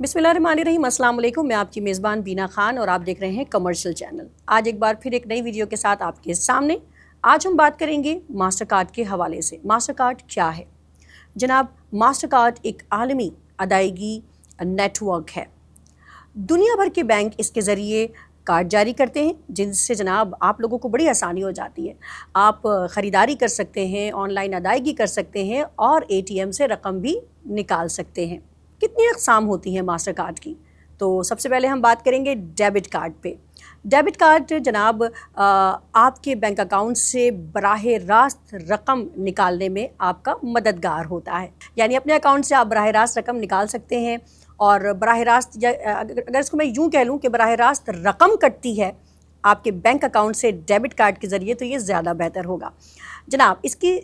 बिस्मिल्लाहिर्रहमानिर्रहीम, अस्सलाम वालेकुम। मैं आपकी मेज़बान बीना खान और आप देख रहे हैं कमर्शियल चैनल। आज एक बार फिर एक नई वीडियो के साथ आपके सामने। आज हम बात करेंगे मास्टर कार्ड के हवाले से। मास्टर कार्ड क्या है जनाब? मास्टर कार्ड एक आलमी अदायगी नेटवर्क है। दुनिया भर के बैंक इसके ज़रिए कार्ड जारी करते हैं, जिनसे जनाब आप लोगों को बड़ी आसानी हो जाती है। आप ख़रीदारी कर सकते हैं, ऑनलाइन अदायगी कर सकते हैं और ATM से रकम भी निकाल सकते हैं। कितनी अक़साम होती हैं मास्टर कार्ड की? तो सबसे पहले हम बात करेंगे डेबिट कार्ड पे। डेबिट कार्ड जनाब आपके बैंक अकाउंट से बराह रास्त रकम निकालने में आपका मददगार होता है। यानी अपने अकाउंट से आप बराह रास्त रकम निकाल सकते हैं और बराह रास्त, अगर इसको मैं यूँ कह लूँ कि बराह रास्त रकम कटती है आपके बैंक अकाउंट से डेबिट कार्ड के ज़रिए, तो ये ज़्यादा बेहतर होगा जनाब। इसकी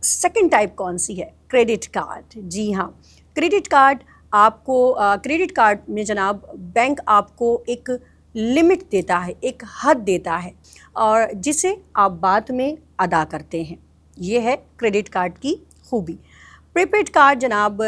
सेकंड टाइप कौन सी है? Credit card. जी हाँ, क्रेडिट कार्ड आपको क्रेडिट कार्ड में जनाब बैंक आपको एक लिमिट देता है, एक हद देता है और जिसे आप बाद में अदा करते हैं। ये है क्रेडिट कार्ड की खूबी। प्रीपेड कार्ड जनाब,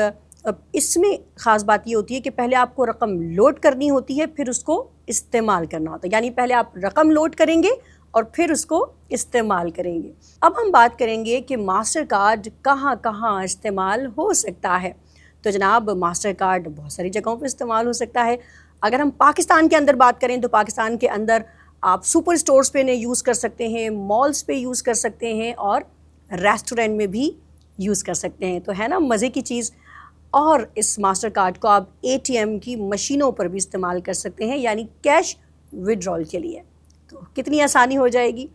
इसमें ख़ास बात ये होती है कि पहले आपको रकम लोड करनी होती है, फिर उसको इस्तेमाल करना होता है। यानी पहले आप रकम लोड करेंगे और फिर उसको इस्तेमाल करेंगे। अब हम बात करेंगे कि मास्टर कार्ड कहाँ कहाँ इस्तेमाल हो सकता है। तो जनाब मास्टर कार्ड बहुत सारी जगहों पर इस्तेमाल हो सकता है। अगर हम पाकिस्तान के अंदर बात करें तो पाकिस्तान के अंदर आप सुपर स्टोर्स पे इन्हें यूज़ कर सकते हैं, मॉल्स पे यूज़ कर सकते हैं और रेस्टोरेंट में भी यूज़ कर सकते हैं। तो है ना मज़े की चीज़। और इस मास्टर कार्ड को आप ATM की मशीनों पर भी इस्तेमाल कर सकते हैं, यानी कैश विड्रॉल के लिए। तो कितनी आसानी हो जाएगी।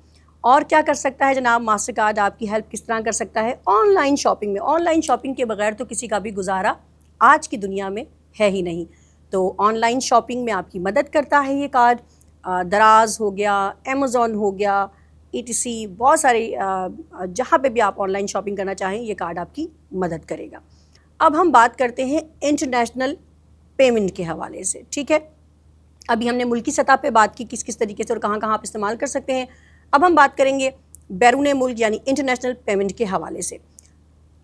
और क्या कर सकता है जनाब मास्टर कार्ड? आपकी हेल्प किस तरह कर सकता है? ऑनलाइन शॉपिंग में। ऑनलाइन शॉपिंग के बगैर तो किसी का भी गुजारा आज की दुनिया में है ही नहीं। तो ऑनलाइन शॉपिंग में आपकी मदद करता है ये कार्ड। दराज हो गया, अमेज़ॉन हो गया, ETC, बहुत सारे जहाँ पे भी आप ऑनलाइन शॉपिंग करना चाहें ये कार्ड आपकी मदद करेगा। अब हम बात करते हैं इंटरनेशनल पेमेंट के हवाले से। ठीक है, अभी हमने मुल्की सतह पे बात की किस किस तरीके से और कहाँ कहाँ आप इस्तेमाल कर सकते हैं। अब हम बात करेंगे बैरून मुल्क यानी इंटरनेशनल पेमेंट के हवाले से।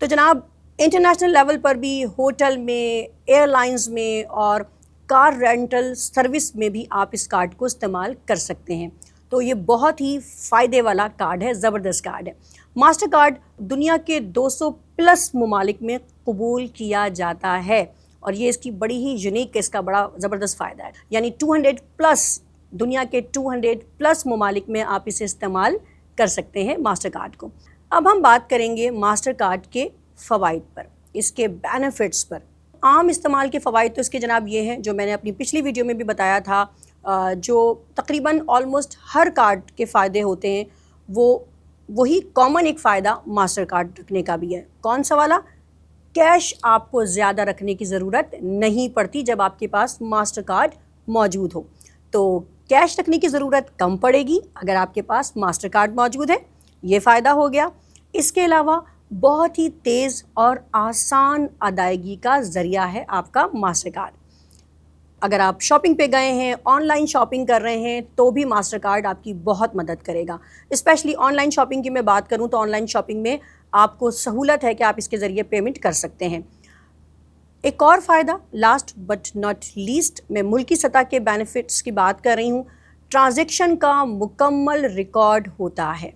तो जनाब इंटरनेशनल लेवल पर भी होटल में, एयरलाइंस में और कार रेंटल सर्विस में भी आप इस कार्ड को इस्तेमाल कर सकते हैं। तो ये बहुत ही फ़ायदे वाला कार्ड है, ज़बरदस्त कार्ड है। मास्टर कार्ड दुनिया के 200 प्लस ममालिक में कबूल किया जाता है और ये इसकी बड़ी ही यूनिक, इसका बड़ा ज़बरदस्त फ़ायदा है। यानी 200 प्लस, दुनिया के 200 प्लस ममालिक में आप इसे इस्तेमाल कर सकते हैं मास्टर कार्ड को। अब हम बात करेंगे मास्टर कार्ड के फ़वाइद पर, इसके बेनिफिट्स पर। आम इस्तेमाल के फ़वाइद तो इसके जनाब ये हैं जो मैंने अपनी पिछली वीडियो में भी बताया था। जो तकरीबन ऑलमोस्ट हर कार्ड के फ़ायदे होते हैं, वही कॉमन एक फ़ायदा मास्टर कार्ड रखने का भी है। कौन सा वाला? कैश आपको ज़्यादा रखने की ज़रूरत नहीं पड़ती जब आपके पास मास्टर कार्ड मौजूद हो। तो कैश रखने की ज़रूरत कम पड़ेगी अगर आपके पास मास्टर कार्ड मौजूद है। ये फ़ायदा हो गया। इसके अलावा बहुत ही तेज़ और आसान अदायगी का ज़रिया है आपका मास्टर कार्ड। अगर आप शॉपिंग पे गए हैं, ऑनलाइन शॉपिंग कर रहे हैं, तो भी मास्टर कार्ड आपकी बहुत मदद करेगा। स्पेशली ऑनलाइन शॉपिंग की मैं बात करूं तो ऑनलाइन शॉपिंग में आपको सहूलत है कि आप इसके ज़रिए पेमेंट कर सकते हैं। एक और फ़ायदा, लास्ट बट नॉट लीस्ट, मैं मुल्की सतह के बेनिफिट्स की बात कर रही हूँ। ट्रांजैक्शन का मुकम्मल रिकॉर्ड होता है।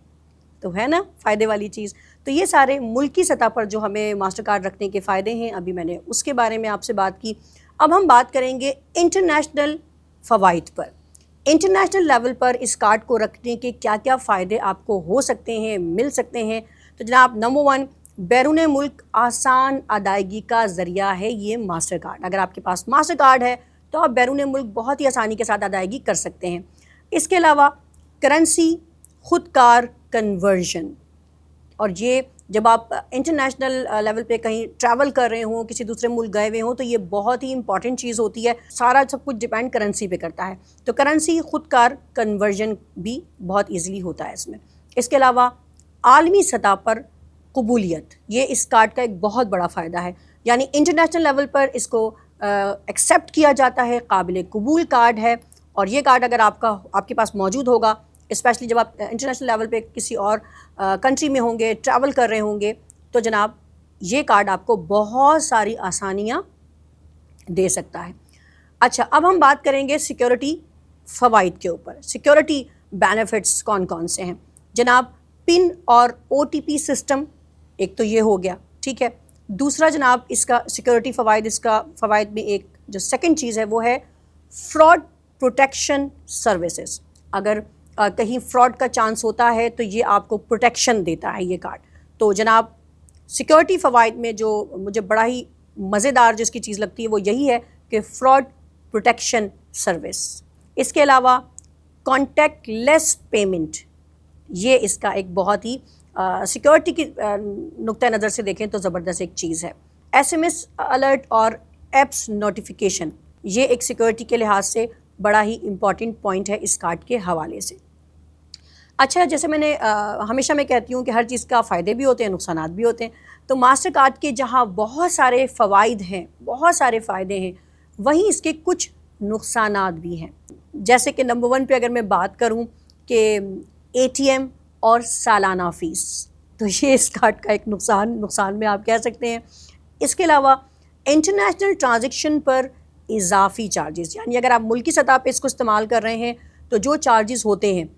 तो है ना फ़ायदे वाली चीज़। तो ये सारे मुल्की सतह पर जो हमें मास्टर कार्ड रखने के फ़ायदे हैं, अभी मैंने उसके बारे में आपसे बात की। अब हम बात करेंगे इंटरनेशनल फ़वाइद पर। इंटरनेशनल लेवल पर इस कार्ड को रखने के क्या क्या फ़ायदे आपको हो सकते हैं, मिल सकते हैं। तो जनाब नंबर 1, बैरून मुल्क आसान अदायगी का ज़रिया है ये मास्टर कार्ड। अगर आपके पास मास्टर कार्ड है तो आप बैरून मुल्क बहुत ही आसानी के साथ अदायगी कर सकते हैं। इसके अलावा करेंसी खुदकार कन्वर्जन, और ये जब आप इंटरनेशनल लेवल पे कहीं ट्रैवल कर रहे हों, किसी दूसरे मुल्क गए हुए हों, तो ये बहुत ही इंपॉर्टेंट चीज़ होती है। सारा सब कुछ डिपेंड करेंसी पे करता है। तो करेंसी खुदकार कन्वर्जन भी बहुत ईज़िली होता है इसमें। इसके अलावा आलमी सतह पर कबूलियत, ये इस कार्ड का एक बहुत बड़ा फ़ायदा है। यानी इंटरनेशनल लेवल पर इसको एक्सेप्ट किया जाता है, काबिल कबूल कार्ड है। और ये कार्ड अगर आपके पास मौजूद होगा, स्पेशली जब आप इंटरनेशनल लेवल पे किसी और कंट्री में होंगे, ट्रैवल कर रहे होंगे, तो जनाब ये कार्ड आपको बहुत सारी आसानियाँ दे सकता है। अच्छा, अब हम बात करेंगे सिक्योरिटी फ़वाइद के ऊपर। सिक्योरिटी बेनिफिट्स कौन कौन से हैं जनाब? पिन और OTP सिस्टम, एक तो ये हो गया, ठीक है। दूसरा जनाब इसका सिक्योरिटी फ़वाइद, इसका फ़वाइद में एक जो सेकंड चीज़ है वो है फ्रॉड प्रोटेक्शन सर्विसेज। अगर कहीं फ्रॉड का चांस होता है तो ये आपको प्रोटेक्शन देता है ये कार्ड। तो जनाब सिक्योरिटी फ़वाइद में जो मुझे बड़ा ही मज़ेदार जिसकी चीज़ लगती है वो यही है कि फ्रॉड प्रोटेक्शन सर्विस। इसके अलावा कॉन्टैक्ट लेस पेमेंट, ये इसका एक बहुत ही सिक्योरिटी की नुक्ता नज़र से देखें तो ज़बरदस्त एक चीज़ है। SMS अलर्ट और एप्स नोटिफिकेशन, ये एक सिक्योरिटी के लिहाज से बड़ा ही इम्पॉर्टेंट पॉइंट है इस कार्ड के हवाले से। अच्छा, जैसे मैंने हमेशा मैं कहती हूँ कि हर चीज़ का फ़ायदे भी होते हैं, नुकसानात भी होते हैं। तो मास्टर कार्ड के जहाँ बहुत सारे फ़वाइद हैं, बहुत सारे फ़ायदे हैं, वहीं इसके कुछ नुकसानात भी हैं। जैसे कि नंबर 1 पे अगर मैं बात करूँ कि ATM और सालाना फ़ीस, तो ये इस कार्ड का एक नुकसान में आप कह सकते हैं। इसके अलावा इंटरनेशनल ट्रांजैक्शन पर इजाफ़ी चार्जेस, यानी अगर आप मुल्की सतह पे इसको इस्तेमाल कर रहे हैं तो जो चार्जेस होते हैं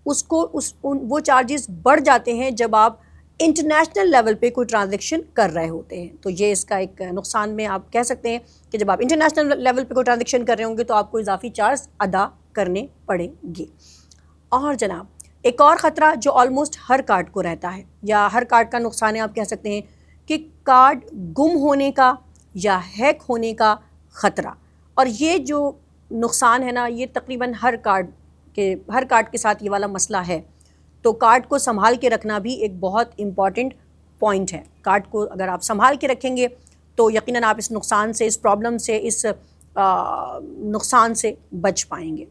वो चार्जेस बढ़ जाते हैं जब आप इंटरनेशनल लेवल पे कोई ट्रांजैक्शन कर रहे होते हैं। तो ये इसका एक नुकसान में आप कह सकते हैं कि जब आप इंटरनेशनल लेवल पे कोई ट्रांजैक्शन कर रहे होंगे तो आपको इजाफी चार्ज अदा करने पड़ेंगे। और जनाब एक और ख़तरा जो ऑलमोस्ट हर कार्ड को रहता है, या हर कार्ड का नुकसान है आप कह सकते हैं, कि कार्ड गुम होने का या हैक होने का ख़तरा। और ये जो नुकसान है ना, ये तकरीबन हर कार्ड के साथ ये वाला मसला है। तो कार्ड को संभाल के रखना भी एक बहुत इम्पॉर्टेंट पॉइंट है। कार्ड को अगर आप संभाल के रखेंगे तो यकीनन आप इस नुकसान से, इस प्रॉब्लम से, इस नुकसान से बच पाएंगे।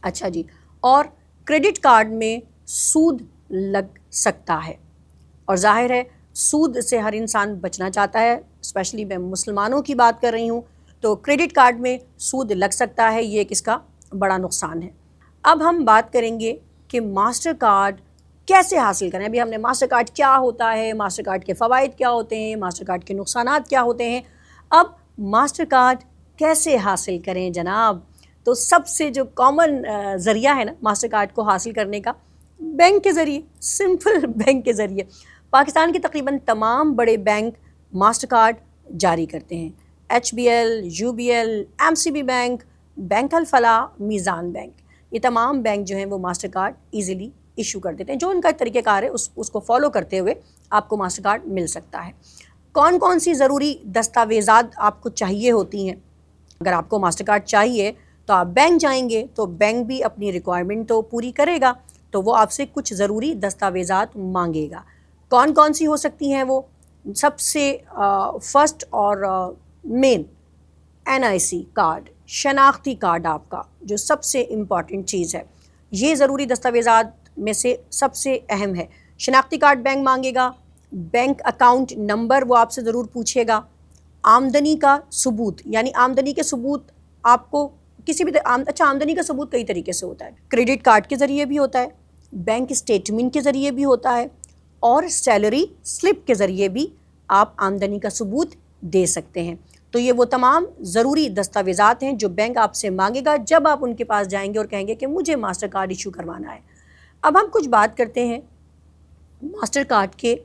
अच्छा जी, और क्रेडिट कार्ड में सूद लग सकता है, और ज़ाहिर है सूद से हर इंसान बचना चाहता है, स्पेशली मैं मुसलमानों की बात कर रही हूँ। तो क्रेडिट कार्ड में सूद लग सकता है, ये एक इसका बड़ा नुकसान है। अब हम बात करेंगे कि मास्टर कार्ड कैसे हासिल करें। अभी हमने मास्टर कार्ड क्या होता है, मास्टर कार्ड के फ़वाइद क्या होते हैं, मास्टर कार्ड के नुकसानात क्या होते हैं। अब मास्टर कार्ड कैसे हासिल करें जनाब? तो सबसे जो कॉमन ज़रिया है ना मास्टर कार्ड को हासिल करने का, बैंक के ज़रिए, सिंपल बैंक के ज़रिए। पाकिस्तान के तकरीबन तमाम बड़े बैंक मास्टर कार्ड जारी करते हैं। HBL, UBL, MCB bank, bank Al Falah, Meezan bank, ये तमाम बैंक जो हैं वो मास्टर कार्ड ईज़िली इशू कर देते हैं। जो उनका तरीक़ेकार है उसको फॉलो करते हुए आपको मास्टर कार्ड मिल सकता है। कौन कौन सी ज़रूरी दस्तावेज़ात आपको चाहिए होती हैं? अगर आपको मास्टर कार्ड चाहिए तो आप बैंक जाएंगे तो बैंक भी अपनी रिक्वायरमेंट तो पूरी करेगा, तो वो आपसे कुछ ज़रूरी दस्तावेज़ात मांगेगा। कौन कौन सी हो सकती हैं वो? सबसे फर्स्ट और मेन NIC कार्ड, शनाख्ती कार्ड आपका जो सबसे इम्पॉर्टेंट चीज़ है। ये ज़रूरी दस्तावेज़ात में से सबसे अहम है। शनाख्ती कार्ड बैंक मांगेगा, बैंक अकाउंट नंबर वो आपसे ज़रूर पूछेगा, आमदनी का सबूत, यानी आमदनी के सबूत आपको किसी भी आमदनी का सबूत कई तरीके से होता है। क्रेडिट कार्ड के ज़रिए भी होता है, बैंक स्टेटमेंट के ज़रिए भी होता है, और सैलरी स्लिप के ज़रिए भी आप आमदनी का सबूत दे सकते हैं। तो ये वो तमाम ज़रूरी दस्तावेज़ात हैं जो बैंक आपसे मांगेगा जब आप उनके पास जाएंगे और कहेंगे कि मुझे मास्टर कार्ड इशू करवाना है। अब हम कुछ बात करते हैं मास्टर कार्ड के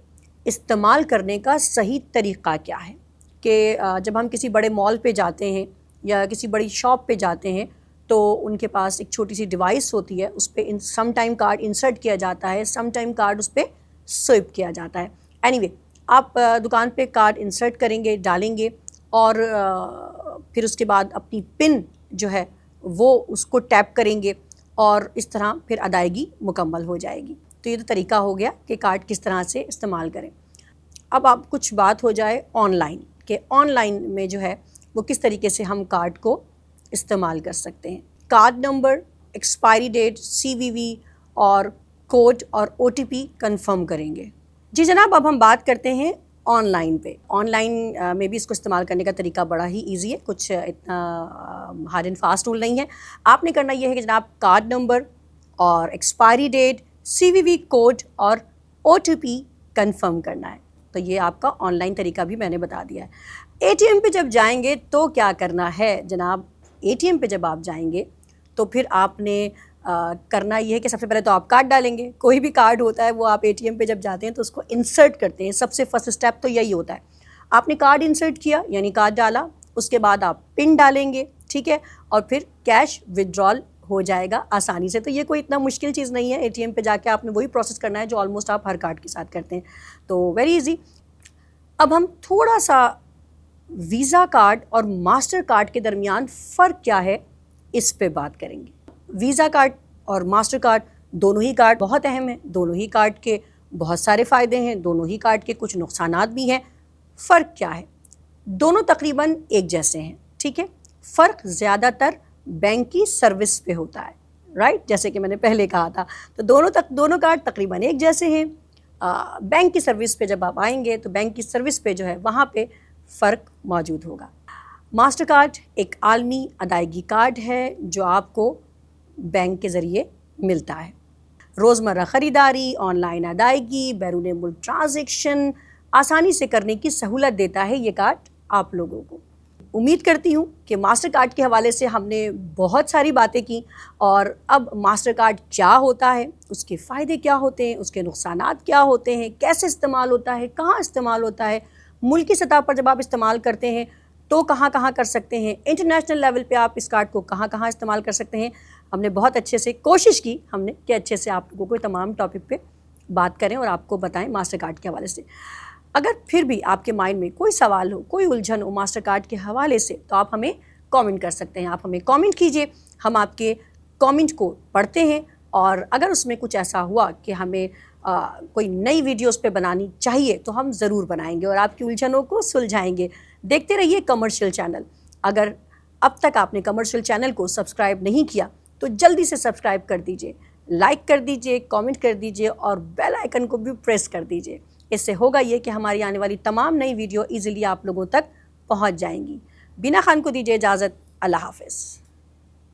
इस्तेमाल करने का सही तरीक़ा क्या है। कि जब हम किसी बड़े मॉल पे जाते हैं या किसी बड़ी शॉप पे जाते हैं तो उनके पास एक छोटी सी डिवाइस होती है, उस पर सम टाइम कार्ड इंसर्ट किया जाता है, सम टाइम कार्ड उस पर स्वाइप किया जाता है। एनीवे, आप दुकान पे कार्ड इंसर्ट करेंगे, डालेंगे, और फिर उसके बाद अपनी पिन जो है वो उसको टैप करेंगे और इस तरह फिर अदायगी मुकम्मल हो जाएगी। तो ये तो तरीका हो गया कि कार्ड किस तरह से इस्तेमाल करें। अब आप कुछ बात हो जाए ऑनलाइन, कि ऑनलाइन में जो है वो किस तरीके से हम कार्ड को इस्तेमाल कर सकते हैं। Card number, expiry date, CVV और कोड और OTP कंफर्म करेंगे। जी जनाब, अब हम बात करते हैं ऑनलाइन पे। ऑनलाइन में भी इसको इस्तेमाल करने का तरीका बड़ा ही इजी है, कुछ इतना हार्ड एंड फास्ट रूल नहीं है। आपने करना यह है कि जनाब कार्ड नंबर और एक्सपायरी डेट, CVV कोड और OTP कंफर्म करना है। तो ये आपका ऑनलाइन तरीका भी मैंने बता दिया है। ATM पे जब जाएंगे तो क्या करना है जनाब? ATM پہ جب آپ جائیں گے تو پھر آپ نے کرنا یہ ہے کہ سب سے پہلے تو آپ کارڈ ڈالیں گے. کوئی بھی کارڈ ہوتا ہے وہ آپ ATM پہ جب جاتے ہیں تو اس کو انسرٹ کرتے ہیں. سب سے فرسٹ اسٹیپ تو یہی ہوتا ہے. آپ نے کارڈ انسرٹ کیا یعنی کارڈ ڈالا, اس کے بعد آپ پن ڈالیں گے, ٹھیک ہے, اور پھر کیش ودرال ہو جائے گا آسانی سے. تو یہ کوئی اتنا مشکل چیز نہیں ہے. ATM پہ جا کے آپ نے وہی پروسیس کرنا ہے جو آلموسٹ آپ ہر کارڈ کے ساتھ کرتے ہیں. تو ویری ایزی. اب ہم تھوڑا سا ویزا کارڈ اور ماسٹر کارڈ کے درمیان فرق کیا ہے اس پہ بات کریں گے. ویزا کارڈ اور ماسٹر کارڈ دونوں ہی کارڈ بہت اہم ہیں. دونوں ہی کارڈ کے بہت سارے فائدے ہیں, دونوں ہی کارڈ کے کچھ نقصانات بھی ہیں. فرق کیا ہے؟ دونوں تقریباً ایک جیسے ہیں, ٹھیک ہے. فرق زیادہ تر بینک کی سروس پہ ہوتا ہے, رائٹ, جیسے کہ میں نے پہلے کہا تھا. تو دونوں کارڈ تقریباً ایک جیسے ہیں. بینک کی سروس پہ جب آپ آئیں گے تو بینک کی سروس پہ جو ہے وہاں پہ فرق موجود ہوگا. ماسٹر کارڈ ایک عالمی ادائیگی کارڈ ہے جو آپ کو بینک کے ذریعے ملتا ہے. روزمرہ خریداری, آن لائن ادائیگی, بیرون ملک ٹرانزیکشن آسانی سے کرنے کی سہولت دیتا ہے یہ کارڈ آپ لوگوں کو. امید کرتی ہوں کہ ماسٹر کارڈ کے حوالے سے ہم نے بہت ساری باتیں کی, اور اب ماسٹر کارڈ کیا ہوتا ہے, اس کے فائدے کیا ہوتے ہیں, اس کے نقصانات کیا ہوتے ہیں, کیسے استعمال ہوتا ہے, کہاں استعمال ہوتا ہے, ملکی سطح پر جب آپ استعمال کرتے ہیں تو کہاں کہاں کر سکتے ہیں, انٹرنیشنل لیول پہ آپ اس کارڈ کو کہاں کہاں استعمال کر سکتے ہیں. ہم نے بہت اچھے سے کوشش کی ہم نے کہ اچھے سے آپ لوگوں کو تمام ٹاپک پہ بات کریں اور آپ کو بتائیں ماسٹر کارڈ کے حوالے سے. اگر پھر بھی آپ کے مائنڈ میں کوئی سوال ہو, کوئی الجھن ہو ماسٹر کارڈ کے حوالے سے, تو آپ ہمیں کامنٹ کر سکتے ہیں. آپ ہمیں کامنٹ کیجئے, ہم آپ کے کامنٹ کو پڑھتے ہیں, اور اگر اس میں کچھ ایسا ہوا کہ ہمیں کوئی نئی ویڈیوز پہ بنانی چاہیے تو ہم ضرور بنائیں گے اور آپ کی الجھنوں کو سلجھائیں گے. دیکھتے رہیے کمرشل چینل. اگر اب تک آپ نے کمرشل چینل کو سبسکرائب نہیں کیا تو جلدی سے سبسکرائب کر دیجئے, لائک کر دیجئے, کامنٹ کر دیجئے اور بیل آئیکن کو بھی پریس کر دیجئے. اس سے ہوگا یہ کہ ہماری آنے والی تمام نئی ویڈیو ایزیلی آپ لوگوں تک پہنچ جائیں گی. بینا خان کو دیجئے اجازت. اللہ حافظ.